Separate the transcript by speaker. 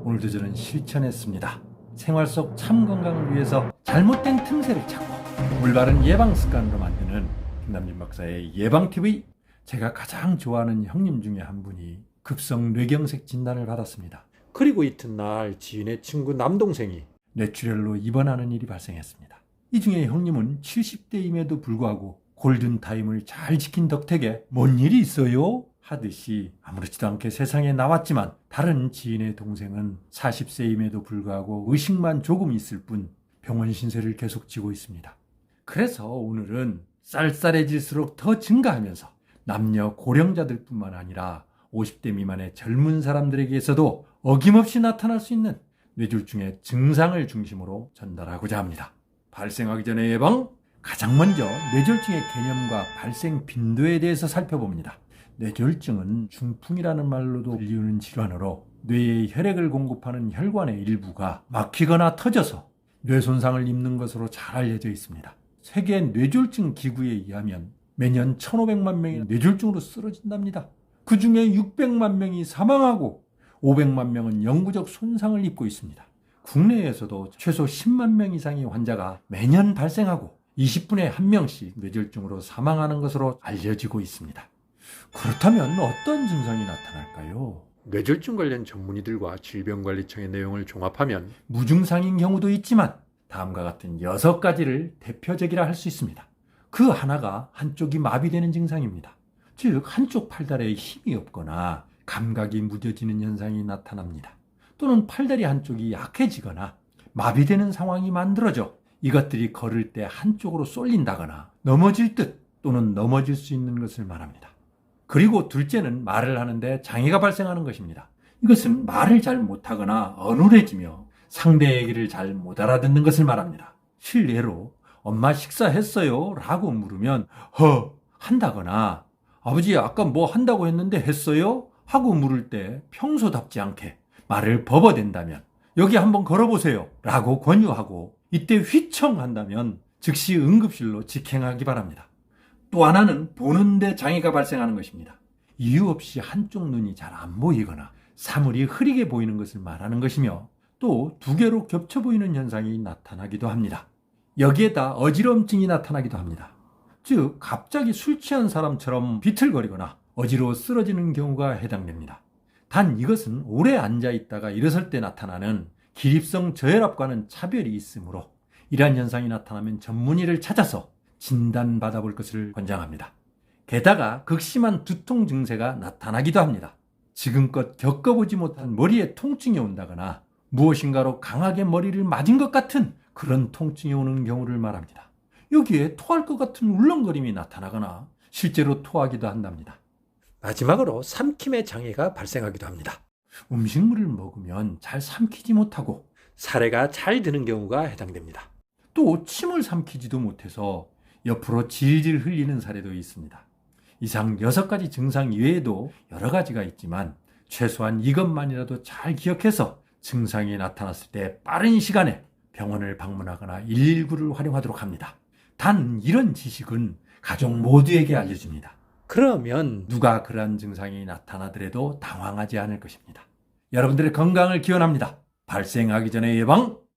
Speaker 1: 오늘도 저는 실천했습니다. 생활 속 참 건강을 위해서 잘못된 틈새를 찾고 올바른 예방 습관으로 만드는 김남진 박사의 예방TV. 제가 가장 좋아하는 형님 중에 한 분이 급성 뇌경색 진단을 받았습니다. 그리고 이튿날 지인의 친구 남동생이 뇌출혈로 입원하는 일이 발생했습니다. 이 중에 형님은 70대임에도 불구하고 골든타임을 잘 지킨 덕택에 뭔 일이 있어요? 하듯이 아무렇지도 않게 세상에 나왔지만, 다른 지인의 동생은 40세임에도 불구하고 의식만 조금 있을 뿐 병원 신세를 계속 지고 있습니다. 그래서 오늘은 쌀쌀해질수록 더 증가하면서 남녀 고령자들 뿐만 아니라 50대 미만의 젊은 사람들에게서도 어김없이 나타날 수 있는 뇌졸중의 증상을 중심으로 전달하고자 합니다. 발생하기 전의 예방, 가장 먼저 뇌졸중의 개념과 발생 빈도에 대해서 살펴봅니다. 뇌졸중은 중풍이라는 말로도 불리우는 질환으로 뇌에 혈액을 공급하는 혈관의 일부가 막히거나 터져서 뇌 손상을 입는 것으로 잘 알려져 있습니다. 세계 뇌졸중 기구에 의하면 매년 1,500만 명이 뇌졸중으로 쓰러진답니다. 그 중에 600만 명이 사망하고 500만 명은 영구적 손상을 입고 있습니다. 국내에서도 최소 10만 명 이상의 환자가 매년 발생하고 20분에 1명씩 뇌졸중으로 사망하는 것으로 알려지고 있습니다. 그렇다면 어떤 증상이 나타날까요? 뇌졸중 관련 전문의들과 질병관리청의 내용을 종합하면 무증상인 경우도 있지만 다음과 같은 6가지를 대표적이라 할 수 있습니다. 그 하나가 한쪽이 마비되는 증상입니다. 즉, 한쪽 팔다리에 힘이 없거나 감각이 무뎌지는 현상이 나타납니다. 또는 팔다리 한쪽이 약해지거나 마비되는 상황이 만들어져 이것들이 걸을 때 한쪽으로 쏠린다거나 넘어질 듯 또는 넘어질 수 있는 것을 말합니다. 그리고 둘째는 말을 하는데 장애가 발생하는 것입니다. 이것은 말을 잘 못하거나 어눌해지며 상대 얘기를 잘 못 알아듣는 것을 말합니다. 실례로 엄마 식사했어요? 라고 물으면 한다거나 아버지 아까 뭐 한다고 했는데 했어요? 하고 물을 때 평소답지 않게 말을 버버댄다면 여기 한번 걸어보세요 라고 권유하고, 이때 휘청한다면 즉시 응급실로 직행하기 바랍니다. 또 하나는 보는데 장애가 발생하는 것입니다. 이유 없이 한쪽 눈이 잘 안 보이거나 사물이 흐리게 보이는 것을 말하는 것이며, 또 두 개로 겹쳐 보이는 현상이 나타나기도 합니다. 여기에다 어지럼증이 나타나기도 합니다. 즉, 갑자기 술 취한 사람처럼 비틀거리거나 어지러워 쓰러지는 경우가 해당됩니다. 단 이것은 오래 앉아있다가 일어설 때 나타나는 기립성 저혈압과는 차별이 있으므로 이러한 현상이 나타나면 전문의를 찾아서 진단받아 볼 것을 권장합니다. 게다가 극심한 두통 증세가 나타나기도 합니다. 지금껏 겪어보지 못한 머리에 통증이 온다거나 무엇인가로 강하게 머리를 맞은 것 같은 그런 통증이 오는 경우를 말합니다. 여기에 토할 것 같은 울렁거림이 나타나거나 실제로 토하기도 한답니다. 마지막으로 삼킴의 장애가 발생하기도 합니다. 음식물을 먹으면 잘 삼키지 못하고 사례가 잘 드는 경우가 해당됩니다. 또 침을 삼키지도 못해서 옆으로 질질 흘리는 사례도 있습니다. 이상 6가지 증상 이외에도 여러 가지가 있지만 최소한 이것만이라도 잘 기억해서 증상이 나타났을 때 빠른 시간에 병원을 방문하거나 119를 활용하도록 합니다. 단 이런 지식은 가족 모두에게 알려줍니다. 그러면 누가 그러한 증상이 나타나더라도 당황하지 않을 것입니다. 여러분들의 건강을 기원합니다. 발생하기 전에 예방,